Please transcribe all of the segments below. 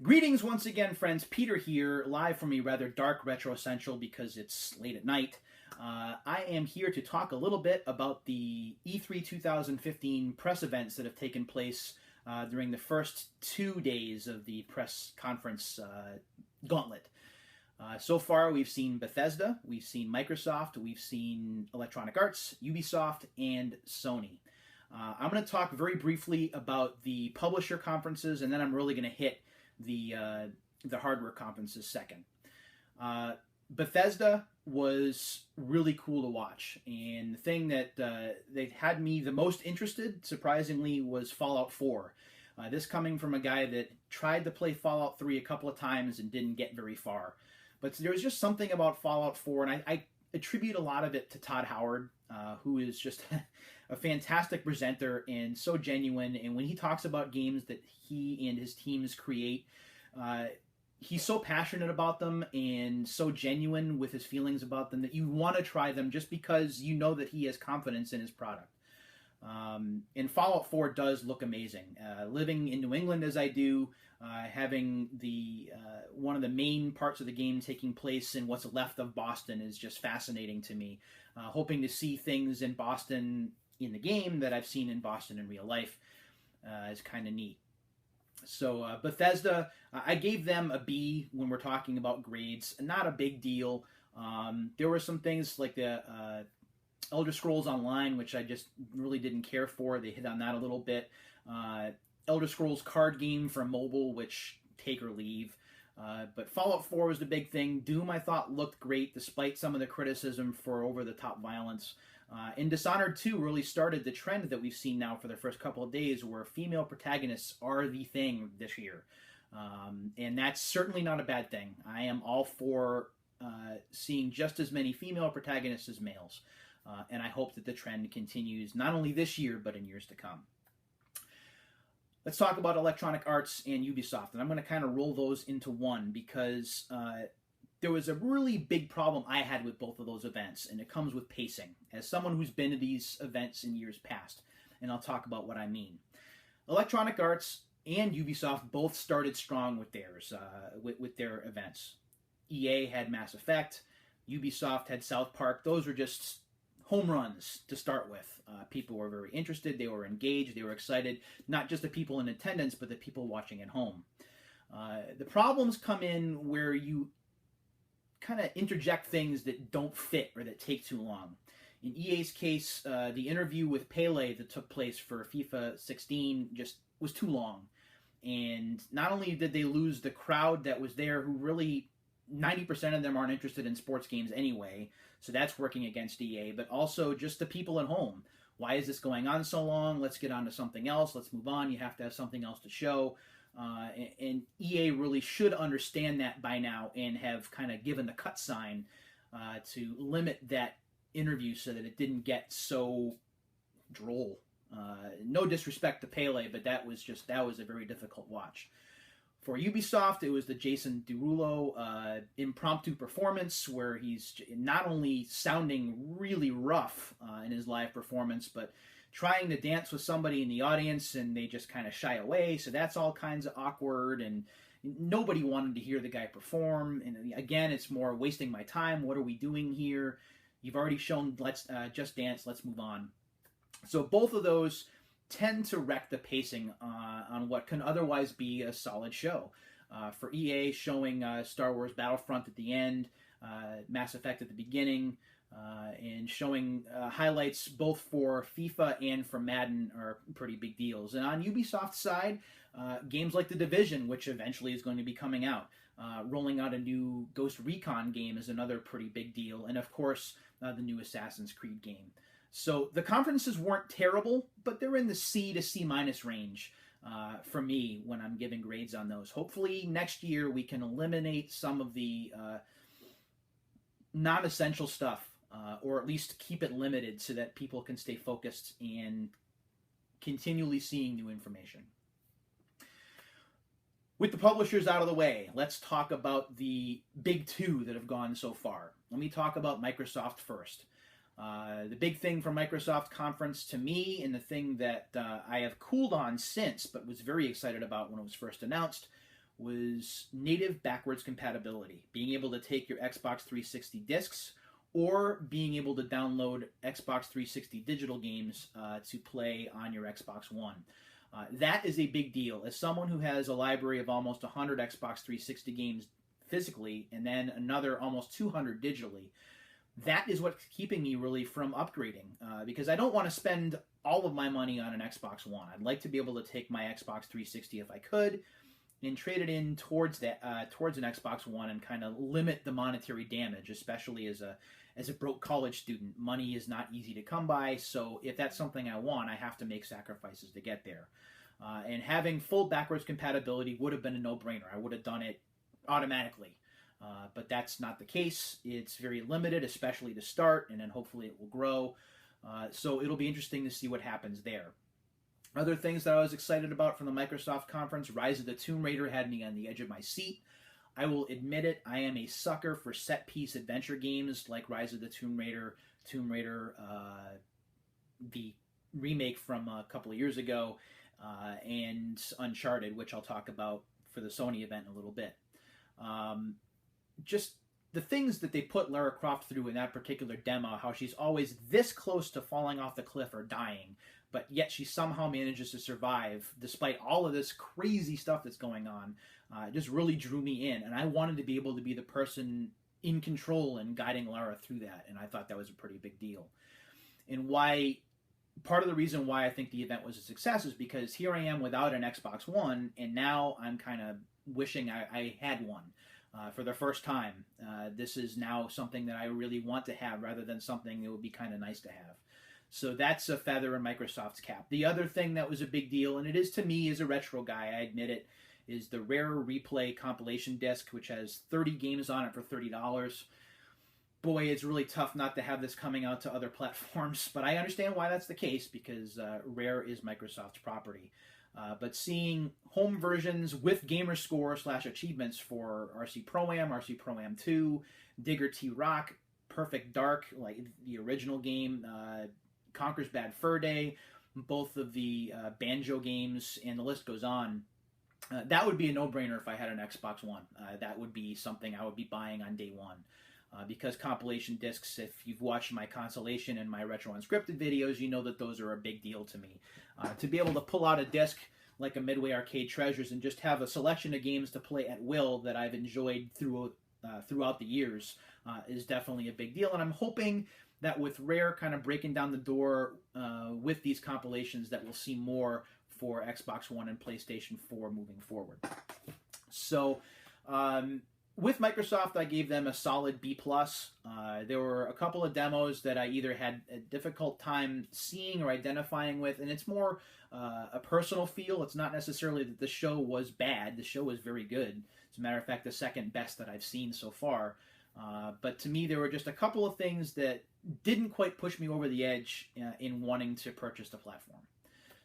Greetings once again, friends. Peter here, live from a rather dark Retro Central because it's late at night. I am here to talk a little bit about the E3 2015 press events that have taken place during the first 2 days of the press conference gauntlet. So far, we've seen Bethesda, we've seen Microsoft, we've seen Electronic Arts, Ubisoft, and Sony. I'm going to talk very briefly about the publisher conferences, and then I'm really going to hit the hardware conferences second. Bethesda was really cool to watch, and the thing that they had me the most interested, surprisingly, was Fallout 4. This coming from a guy that tried to play Fallout 3 a couple of times and didn't get very far. But there was just something about Fallout 4, and I attribute a lot of it to Todd Howard, who is just a fantastic presenter and so genuine. And when he talks about games that he and his teams create, he's so passionate about them and so genuine with his feelings about them that you want to try them just because you know that he has confidence in his product. And Fallout 4 does look amazing. Living in New England as I do, having the one of the main parts of the game taking place in what's left of Boston is just fascinating to me. Hoping to see things in Boston in the game that I've seen in Boston in real life is kind of neat. So Bethesda, I gave them a B when we're talking about grades. Not a big deal. There were some things like the Elder Scrolls Online, which I just really didn't care for. They hit on that a little bit. Elder Scrolls card game for mobile, which take or leave. But Fallout 4 was the big thing. Doom, I thought, looked great, despite some of the criticism for over-the-top violence. And Dishonored 2 really started the trend that we've seen now for the first couple of days, where female protagonists are the thing this year. And that's certainly not a bad thing. I am all for seeing just as many female protagonists as males. And I hope that the trend continues not only this year, but in years to come. Let's talk about Electronic Arts and Ubisoft. And I'm going to kind of roll those into one because there was a really big problem I had with both of those events, and it comes with pacing. As someone who's been to these events in years past, and I'll talk about what I mean. Electronic Arts and Ubisoft both started strong with theirs, with their events. EA had Mass Effect, Ubisoft had South Park. Those were just home runs to start with. People were very interested, they were engaged, they were excited, not just the people in attendance, but the people watching at home. The problems come in where you kind of interject things that don't fit or that take too long. In EA's case, the interview with Pele that took place for FIFA 16 just was too long. And not only did they lose the crowd that was there, who really 90% of them aren't interested in sports games anyway, so that's working against EA, but also just the people at home. Why is this going on so long? Let's get on to something else. Let's move on. You have to have something else to show. And EA really should understand that by now and have kind of given the cut sign to limit that interview so that it didn't get so droll. No disrespect to Pele, but that was a very difficult watch. For Ubisoft, it was the Jason Derulo impromptu performance where he's not only sounding really rough in his live performance, but trying to dance with somebody in the audience and they just kind of shy away. So that's all kinds of awkward, and nobody wanted to hear the guy perform. And again, it's more wasting my time. What are we doing here? You've already shown let's Just Dance. Let's move on. So both of those tend to wreck the pacing on what can otherwise be a solid show. For EA, showing Star Wars Battlefront at the end, Mass Effect at the beginning, and showing highlights both for FIFA and for Madden are pretty big deals. And on Ubisoft's side, games like The Division, which eventually is going to be coming out, rolling out a new Ghost Recon game is another pretty big deal, and of course, the new Assassin's Creed game. So the conferences weren't terrible, but they're in the C to C minus range for me when I'm giving grades on those. Hopefully next year we can eliminate some of the non-essential stuff, or at least keep it limited so that people can stay focused and continually seeing new information. With the publishers out of the way, let's talk about the big two that have gone so far. Let me talk about Microsoft first. The big thing from Microsoft conference to me, and the thing that I have cooled on since, but was very excited about when it was first announced, was native backwards compatibility, being able to take your Xbox 360 discs or being able to download Xbox 360 digital games to play on your Xbox One. That is a big deal. As someone who has a library of almost 100 Xbox 360 games physically and then another almost 200 digitally, that is what's keeping me really from upgrading, because I don't want to spend all of my money on an Xbox One. I'd like to be able to take my Xbox 360 if I could and trade it in towards an Xbox One and kind of limit the monetary damage, especially as a broke college student. Money is not easy to come by, so if that's something I want, I have to make sacrifices to get there. And having full backwards compatibility would have been a no-brainer. I would have done it automatically. But that's not the case. It's very limited, especially to start, and then hopefully it will grow. So it'll be interesting to see what happens there. Other things that I was excited about from the Microsoft conference, Rise of the Tomb Raider had me on the edge of my seat. I will admit it, I am a sucker for set-piece adventure games like Rise of the Tomb Raider, the remake from a couple of years ago, and Uncharted, which I'll talk about for the Sony event in a little bit. Just the things that they put Lara Croft through in that particular demo, how she's always this close to falling off the cliff or dying, but yet she somehow manages to survive despite all of this crazy stuff that's going on, just really drew me in. And I wanted to be able to be the person in control and guiding Lara through that, and I thought that was a pretty big deal. And part of the reason why I think the event was a success is because here I am without an Xbox One, and now I'm kind of wishing I had one. For the first time. This is now something that I really want to have rather than something that would be kind of nice to have. So that's a feather in Microsoft's cap. The other thing that was a big deal, and it is to me as a retro guy, I admit it, is the Rare Replay compilation disc, which has 30 games on it for $30. Boy, it's really tough not to have this coming out to other platforms, but I understand why that's the case, because Rare is Microsoft's property. But seeing home versions with gamer score / achievements for RC Pro-Am, RC Pro-Am 2, Digger T-Rock, Perfect Dark, like the original game, Conker's Bad Fur Day, both of the Banjo games, and the list goes on. That would be a no-brainer if I had an Xbox One. That would be something I would be buying on day one. Because compilation discs, if you've watched my consolation and my retro unscripted videos, you know that those are a big deal to me. To be able to pull out a disc like a Midway Arcade Treasures and just have a selection of games to play at will that I've enjoyed throughout the years is definitely a big deal. And I'm hoping that with Rare kind of breaking down the door with these compilations, that we'll see more for Xbox One and PlayStation 4 moving forward. So, with Microsoft, I gave them a solid B+. There were a couple of demos that I either had a difficult time seeing or identifying with, and it's more a personal feel. It's not necessarily that the show was bad. The show was very good. As a matter of fact, the second best that I've seen so far. But to me, there were just a couple of things that didn't quite push me over the edge in wanting to purchase the platform.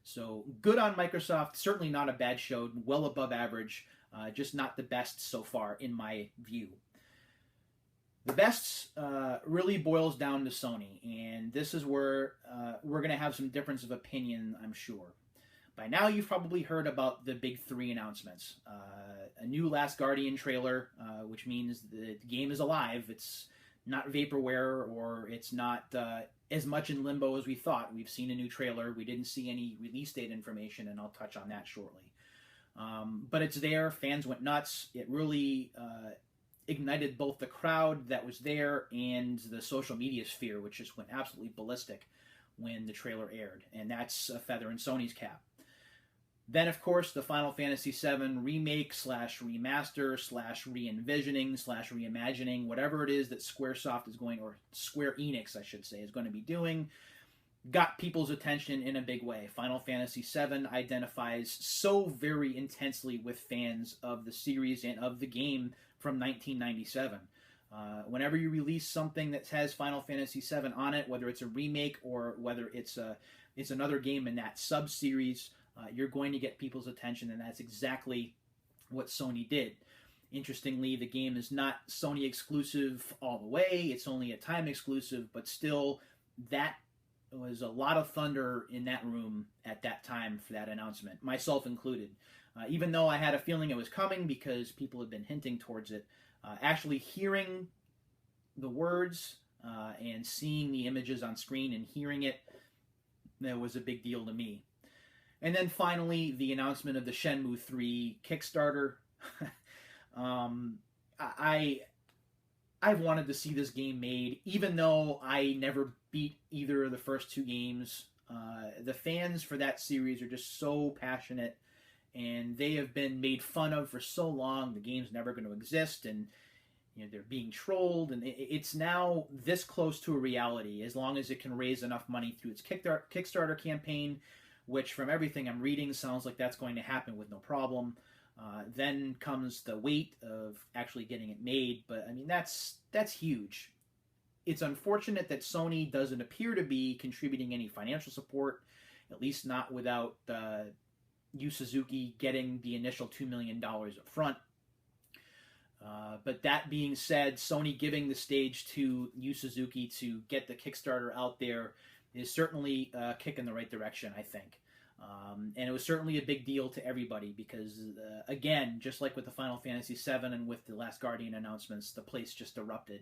So good on Microsoft. Certainly not a bad show. Well above average. Just not the best so far, in my view. The best really boils down to Sony, and this is where we're going to have some difference of opinion, I'm sure. By now, you've probably heard about the big three announcements. A new Last Guardian trailer, which means the game is alive. It's not vaporware, or it's not as much in limbo as we thought. We've seen a new trailer. We didn't see any release date information, and I'll touch on that shortly. But it's there. Fans went nuts. It really ignited both the crowd that was there and the social media sphere, which just went absolutely ballistic when the trailer aired. And that's a feather in Sony's cap. Then, of course, the Final Fantasy VII remake / remaster / re-envisioning / reimagining, whatever it is that Squaresoft is going, or Square Enix, I should say, is going to be doing, got people's attention in a big way. Final Fantasy VII identifies so very intensely with fans of the series and of the game from 1997. Whenever you release something that has Final Fantasy VII on it, whether it's a remake or whether it's another game in that sub-series, you're going to get people's attention, and that's exactly what Sony did. Interestingly, the game is not Sony exclusive all the way. It's only a time exclusive, but still, that was a lot of thunder in that room at that time for that announcement, myself included. even though I had a feeling it was coming because people had been hinting towards it. Actually hearing the words and seeing the images on screen and hearing it, that was a big deal to me. And then finally, the announcement of the Shenmue 3 Kickstarter. I've wanted to see this game made, even though I never beat either of the first two games. The fans for that series are just so passionate, and they have been made fun of for so long. The game's never going to exist, and they're being trolled, and it's now this close to a reality as long as it can raise enough money through its Kickstarter campaign, which from everything I'm reading sounds like that's going to happen with no problem. Then comes the wait of actually getting it made, but I mean that's huge. It's unfortunate that Sony doesn't appear to be contributing any financial support, at least not without Yu Suzuki getting the initial $2 million up front. But that being said, Sony giving the stage to Yu Suzuki to get the Kickstarter out there is certainly a kick in the right direction, I think. And it was certainly a big deal to everybody because, again, just like with the Final Fantasy VII and with the Last Guardian announcements, the place just erupted.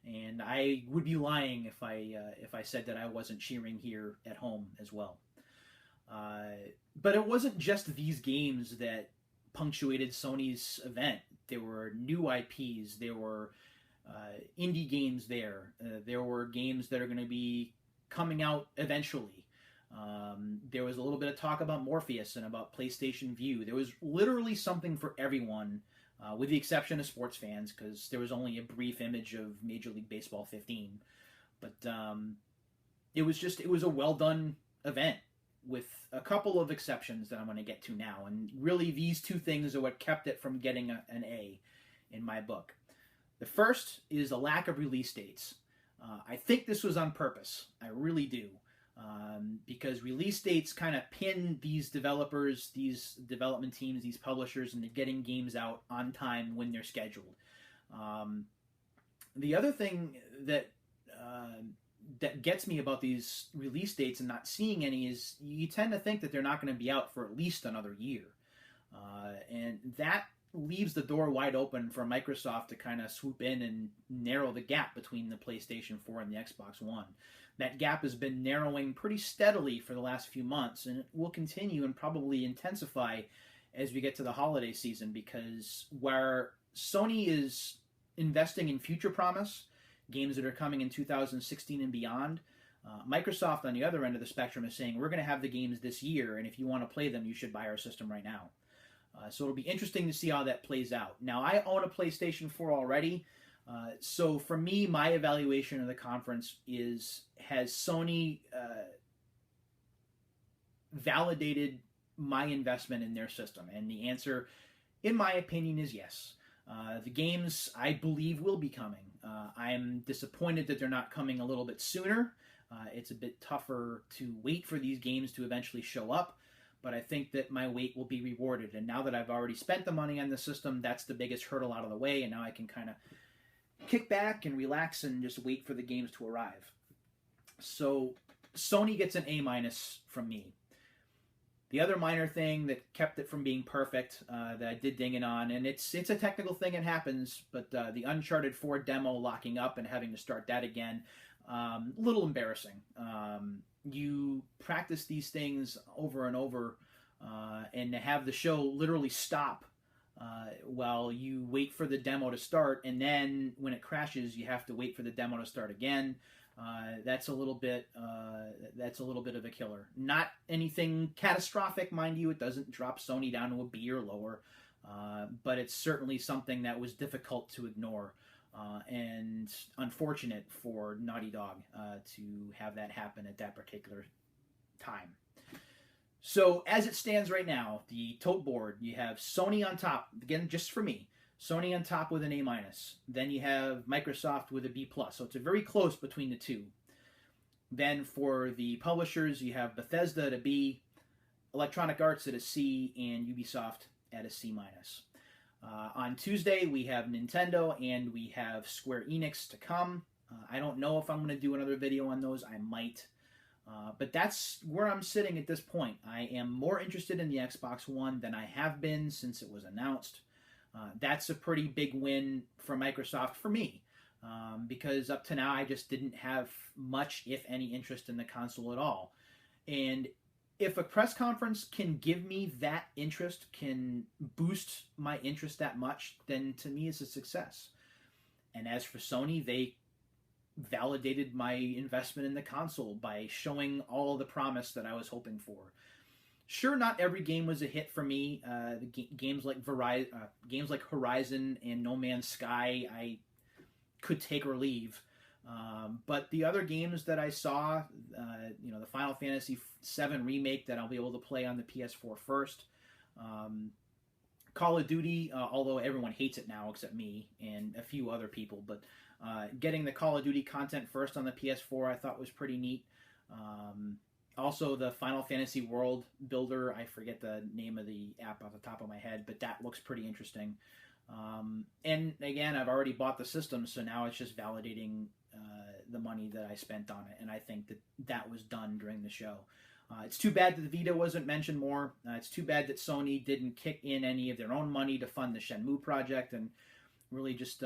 And I would be lying if I said that I wasn't cheering here at home as well. But it wasn't just these games that punctuated Sony's event. There were new IPs. There were indie games there. There were games that are going to be coming out eventually. There was a little bit of talk about Morpheus and about PlayStation Vue. There was literally something for everyone, with the exception of sports fans, because there was only a brief image of Major League Baseball 15. But it was a well-done event, with a couple of exceptions that I'm going to get to now. And really, these two things are what kept it from getting an A in my book. The first is a lack of release dates. I think this was on purpose. I really do. Because release dates kind of pin these developers, these development teams, these publishers into getting games out on time when they're scheduled. The other thing that gets me about these release dates and not seeing any is you tend to think that they're not going to be out for at least another year. And that leaves the door wide open for Microsoft to kind of swoop in and narrow the gap between the PlayStation 4 and the Xbox One. That gap has been narrowing pretty steadily for the last few months, and it will continue and probably intensify as we get to the holiday season, because where Sony is investing in future promise, games that are coming in 2016 and beyond, Microsoft on the other end of the spectrum is saying, we're going to have the games this year, and if you want to play them, you should buy our system right now. So it'll be interesting to see how that plays out. Now, I own a PlayStation 4 already, so for me, my evaluation of the conference is, has Sony validated my investment in their system? And the answer, in my opinion, is yes. The games, I believe, will be coming. I'm disappointed that they're not coming a little bit sooner. It's a bit tougher to wait for these games to eventually show up, but I think that my wait will be rewarded. And now that I've already spent the money on the system, that's the biggest hurdle out of the way, and now I can kind of kick back and relax and just wait for the games to arrive. So Sony gets an A- from me. The other minor thing that kept it from being perfect, that I did ding it on, and it's a technical thing, it happens, but the Uncharted 4 demo locking up and having to start that again, a little embarrassing. You practice these things over and over, and to have the show literally stop while you wait for the demo to start, and then when it crashes, you have to wait for the demo to start again. That's a little bit of a killer. Not anything catastrophic, mind you. It doesn't drop Sony down to a B or lower, but it's certainly something that was difficult to ignore, and unfortunate for Naughty Dog to have that happen at that particular time. So as it stands right now, the tote board, you have Sony on top, again, just for me, Sony on top with an A-. Then you have Microsoft with a B+. So it's a very close between the two. Then for the publishers, you have Bethesda at a B, Electronic Arts at a C, and Ubisoft at a C-. On Tuesday, we have Nintendo and we have Square Enix to come. I don't know if I'm going to do another video on those. I might. But that's where I'm sitting at this point. I am more interested in the Xbox One than I have been since it was announced. That's a pretty big win for Microsoft for me, because up to now I just didn't have much, if any, interest in the console at all. And if a press conference can give me that interest, can boost my interest that much, then to me it's a success. And as for Sony, they validated my investment in the console by showing all the promise that I was hoping for. Sure, not every game was a hit for me. Games like Horizon and No Man's Sky, I could take or leave. But the other games that I saw, the Final Fantasy VII remake that I'll be able to play on the PS4 first. Call of Duty, although everyone hates it now except me and a few other people, but getting the Call of Duty content first on the PS4 I thought was pretty neat. Also, the Final Fantasy World Builder, I forget the name of the app off the top of my head, but that looks pretty interesting. And again, I've already bought the system, so now it's just validating the money that I spent on it, and I think that was done during the show. It's too bad that the Vita wasn't mentioned more. It's too bad that Sony didn't kick in any of their own money to fund the Shenmue project and really just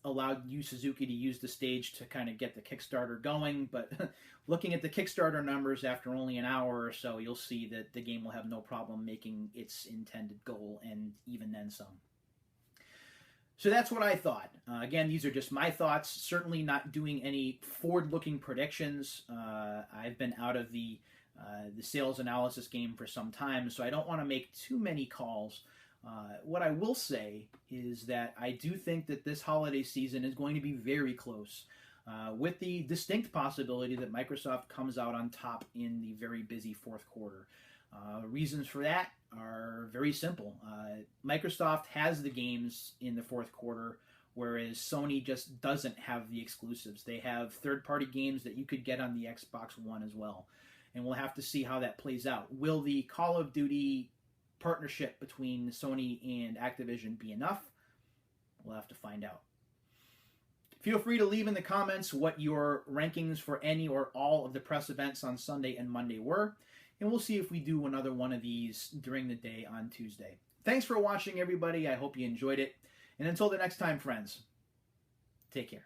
allowed Yu Suzuki to use the stage to kind of get the Kickstarter going. But looking at the Kickstarter numbers after only an hour or so, you'll see that the game will have no problem making its intended goal, and even then some. So that's what I thought. Again, these are just my thoughts, certainly not doing any forward-looking predictions. I've been out of the sales analysis game for some time, so I don't want to make too many calls. What I will say is that I do think that this holiday season is going to be very close, with the distinct possibility that Microsoft comes out on top in the very busy fourth quarter. Reasons for that are very simple. Microsoft has the games in the fourth quarter, whereas Sony just doesn't have the exclusives. They have third-party games that you could get on the Xbox One as well, and we'll have to see how that plays out. Will the Call of Duty partnership between Sony and Activision be enough? We'll have to find out. Feel free to leave in the comments what your rankings for any or all of the press events on Sunday and Monday were, and we'll see if we do another one of these during the day on Tuesday. Thanks for watching, everybody. I hope you enjoyed it. And until the next time, friends, take care.